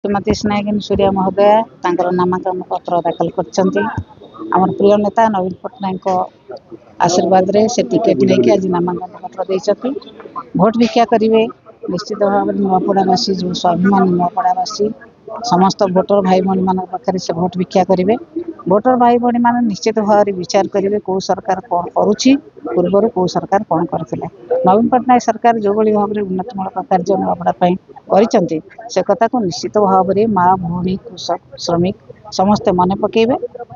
श्रीमती स्नेहगिनी सूर्या महोदया नामांकन पत्र दाखल कर प्रिय नेता नवीन पट्टनायक आशीर्वाद रे से टिकेट नहीं आज नामांकन पत्र देती भोट भिक्षा करेंगे। निश्चित भाव में नुआपड़ावासी जो स्वाभिमान नुआपड़ावासी समस्त भोटर भाई भाई मान पाखे से भोट भिक्षा करेंगे। भोटर भाई भाई मान निश्चित भाव में विचार करेंगे कौ सरकार कौन करुच्ची पूर्वर कौ सरकार कौन करते। नवीन पट्टनायक सरकार जो भाव में उन्नतिमूलक कार्य नुआपड़ाई से कथा को निश्चित भाव में माँ भूमि कृषक श्रमिक समस्ते मन पकेबे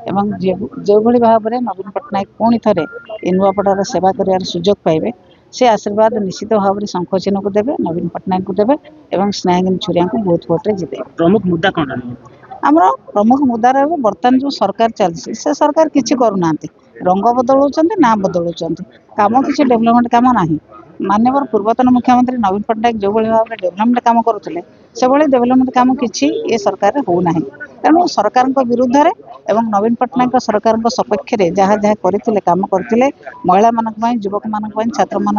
एवं जो भाव में नवीन पट्टनायक पुणी थे नुआपड़ार सेवा कर सुजोग पाइबे से आशीर्वाद निश्चित भाव में शंख चिन्ह को देवे नवीन पट्टनायक को देवे एवं स्नेहगिनी सूर्या को बहुत भोटे जिते। प्रमुख मुद्दा कौन आमर प्रमुख मुद्दा रहा बर्तमान जो सरकार चलती से सरकार किसी करूना रंग बदलुं ना बदलुं कम किसी डेभलपमेंट कम ना माननीय पूर्वतन मुख्यमंत्री नवीन पट्टनायक जो भाव में डेभलपमेंट कम करुले से डेभलपमेंट कम किसी ये सरकार होना तेणु सरकार विरुद्ध रे एवं नवीन पट्टनायक सरकार सपक्ष में जहाँ जहाँ करते कम करते महिला मान युवक मान छात्र मान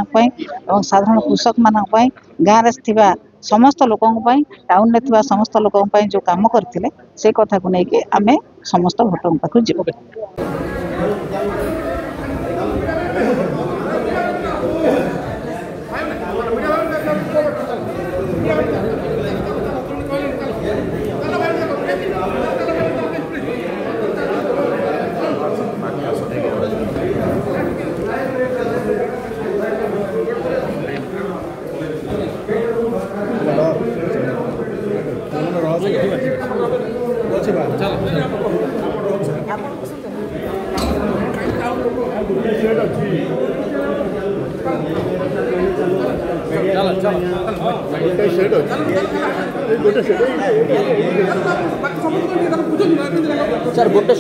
साधारण कृषक मान गाँव में समस्त लोकों टाउन में समस्त लोकों जो कम करते से कथा को लेकिन आम समस्त भोटर पाखु जीव। सर गोटे